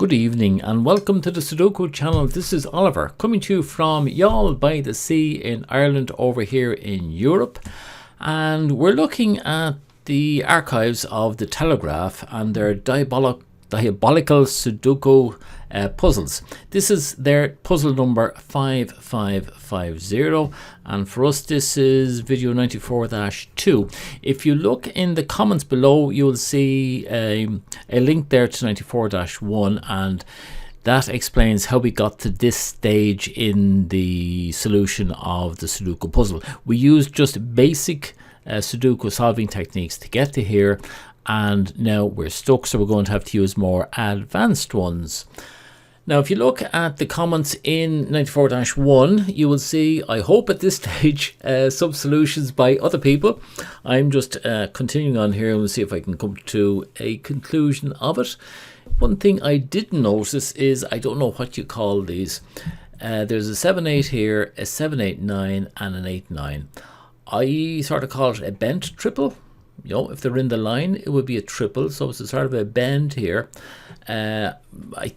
Good evening and welcome to the Sudoku channel. This is Oliver coming to you from Youghal by the Sea in Ireland over here in Europe, and we're looking at the archives of the Telegraph and their diabolical Sudoku puzzles. This is their puzzle number 5550, and for us this is video 94-2. If you look in the comments below, you'll see a link there to 94-1, and that explains how we got to this stage in the solution of the Sudoku puzzle. We used just basic Sudoku solving techniques to get to here, and now we're stuck, so we're going to have to use more advanced ones. Now if you look at the comments in 94-1, you will see, I hope at this stage, some solutions by other people. I'm just continuing on here and we'll see if I can come to a conclusion of it. One thing I did notice is, I don't know what you call these. There's a 7-8 here, a 7-8-9 and an 8-9. I sort of call it a bent triple. You know, if they're in the line, it would be a triple, so it's a sort of a bend here. I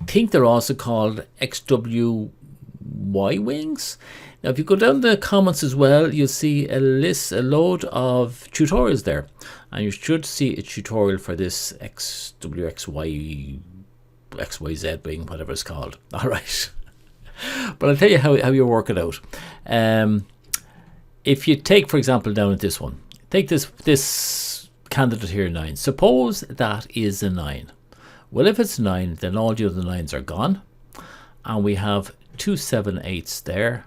think they're also called XWY wings. Now, if you go down the comments as well, you'll see a load of tutorials there, and you should see a tutorial for this XWXY, XYZ wing, whatever it's called. All right, but I'll tell you how you work it out. If you take, for example, down at this one, take this candidate here, 9. Suppose that is a 9. Well, if it's 9, then all the other 9s are gone, and we have two 7-8s there,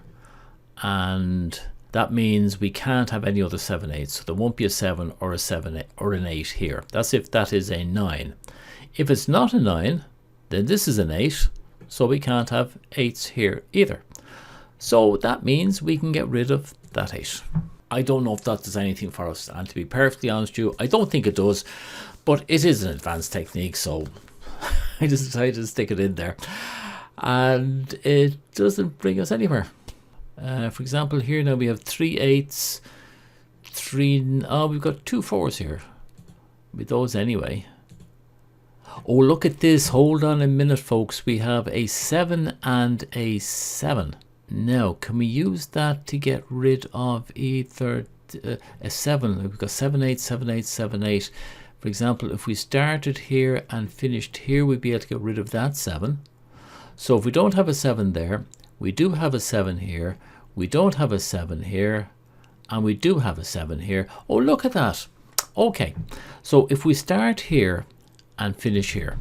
and that means we can't have any other 7-8s, so there won't be a 7 or a 7 or an 8 here. That's if that is a 9. If it's not a 9, then this is an 8, so we can't have 8s here either. So that means we can get rid of that 8. I don't know if that does anything for us, and to be perfectly honest with you, I don't think it does, but it is an advanced technique, so I just decided to stick it in there, and it doesn't bring us anywhere. For example, here now we have 3 8s, we've got 2 4s here, with those anyway. Oh, look at this, hold on a minute folks, we have a 7 and a 7. Now, can we use that to get rid of either a 7? We've got 7 8 7 8 7 8. For example, if we started here and finished here, we'd be able to get rid of that 7. So if we don't have a 7 there, we do have a 7 here, we don't have a 7 here, and we do have a 7 here. Oh, look at that. Okay, so if we start here and finish here,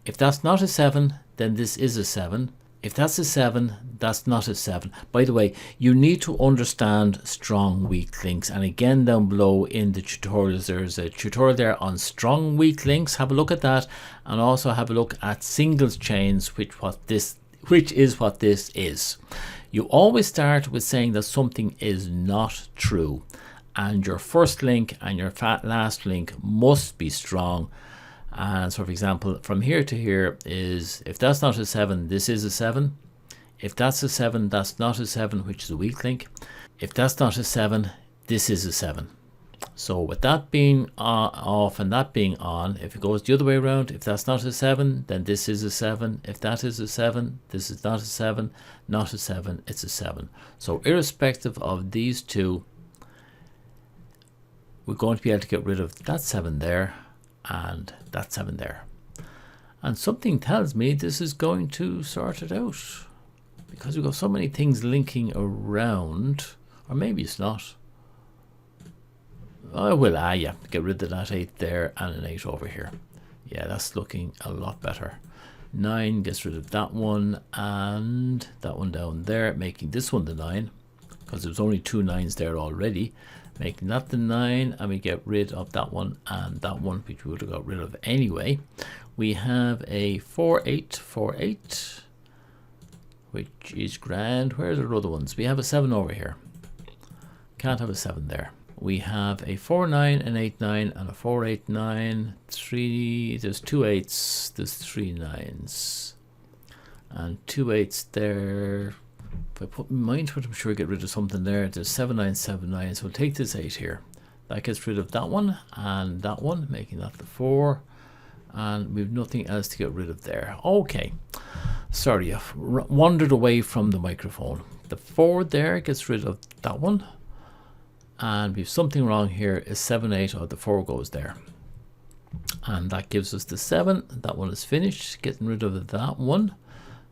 if that's not a 7, then this is a 7. If that's a 7, that's not a 7. By the way, you need to understand strong weak links. And again, down below in the tutorials, there's a tutorial there on strong weak links. Have a look at that, and also have a look at singles chains, which is what this is. You always start with saying that something is not true, and your first link and your last link must be strong. And so, for example, from here to here is, if that's not a 7, this is a 7. If that's a 7, that's not a 7, which is a weak link. If that's not a 7, this is a 7. So with that being off and that being on, if it goes the other way around, if that's not a 7, then this is a 7. If that is a 7, this is not a 7, not a 7, it's a 7. So irrespective of these two, we're going to be able to get rid of that 7 there and that 7 there, and something tells me this is going to sort it out, because we've got so many things linking around. Or maybe it's not. Oh well, yeah, get rid of that 8 there and an 8 over here. Yeah, that's looking a lot better. 9 gets rid of that one and that one down there, making this one the 9, because there's only 2 9s there already, making that the 9, and we get rid of that one and that one, which we would have got rid of anyway. We have a 4 8 4 8, which is grand. Where's our other ones? We have a 7 over here, can't have a 7 there. We have a 4 9, an 8 9, and a 4 8 9. 3, there's 2 8s, there's 3 9s, and 2 8s there. If I put my mind to it, I'm sure I get rid of something there. There's 7 9 7 9, so we'll take this 8 here. That gets rid of that one and that one, making that the 4, and we've nothing else to get rid of there. Okay, sorry, I've wandered away from the microphone. The 4 there gets rid of that one, and we've something wrong here. Is 7, 8, or the 4 goes there, and that gives us the 7. That one is finished, getting rid of that one.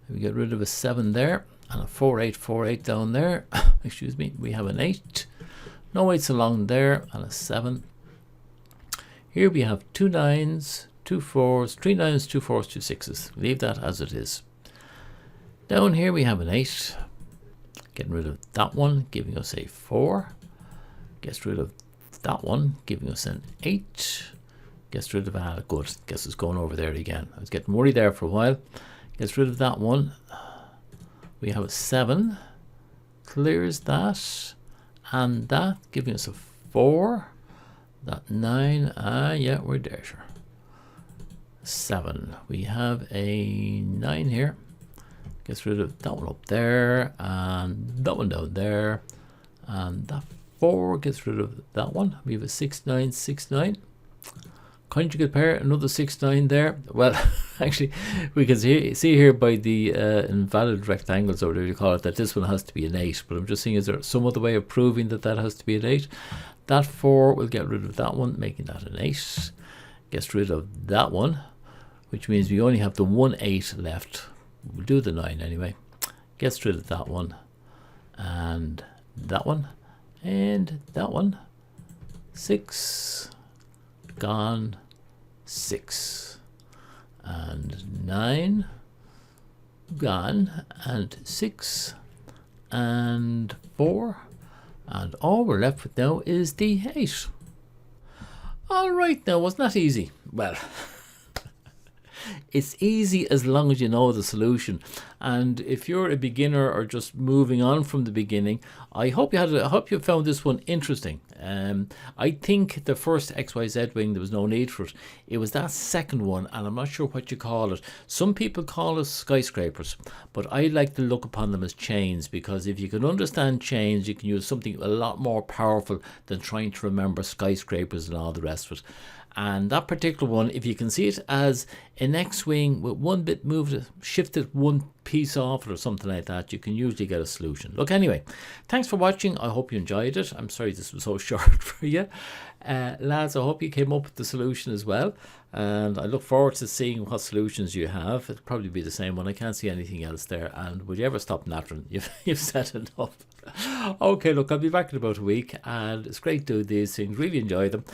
We get rid of a 7 there, and a 4, 8, 4, 8 down there. Excuse me, we have an 8, no 8s along there, and a 7. Here we have 2 9s, 2 4s, 3 9s, 2 4s, 2 6s. Leave that as it is. Down here we have an 8, getting rid of that one, giving us a 4. Gets rid of that one, giving us an 8. Gets rid of good. Guess it's going over there again. I was getting worried there for a while. Gets rid of that one. We have a 7. Clears that. And that, giving us a 4. That 9. Yeah, we're there, sure. 7. We have a 9 here. Gets rid of that one up there. And that one down there. And that 4 gets rid of that one. We have a 6, 9, 6, 9. Conjugate pair, another 6, 9 there. Well, actually, we can see here by the invalid rectangles, or whatever you call it, that this one has to be an 8. But I'm just seeing, is there some other way of proving that that has to be an 8? That 4 will get rid of that one, making that an 8. Gets rid of that one, which means we only have the 1 8 left. We'll do the 9 anyway. Gets rid of that one, and that one, and that one. 6. Gone. 6 and 9 gone, and 6 and 4, and all we're left with now is the 8. All right, now wasn't that easy? Well, it's easy as long as you know the solution. And if you're a beginner or just moving on from the beginning, I hope you found this one interesting. I think the first XYZ wing, there was no need for it. It was that second one, and I'm not sure what you call it. Some people call it skyscrapers, but I like to look upon them as chains, because if you can understand chains, you can use something a lot more powerful than trying to remember skyscrapers and all the rest of it. And that particular one, if you can see it as an X-wing with one bit moved, shifted one piece off it or something like that, you can usually get a solution. Look, anyway, thanks for watching. I hope you enjoyed it. I'm sorry this was so short for you. Lads, I hope you came up with the solution as well. And I look forward to seeing what solutions you have. It'll probably be the same one. I can't see anything else there. And will you ever stop nattering? You've said enough. Okay, look, I'll be back in about a week, and it's great to do these things. Really enjoy them.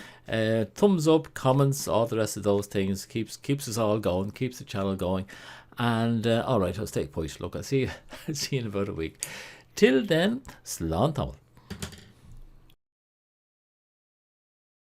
Thumbs up, comments, all the rest of those things keeps us all going, keeps the channel going. And all right, I'll stay put. Look, I'll see you in about a week. Till then, slán tamil.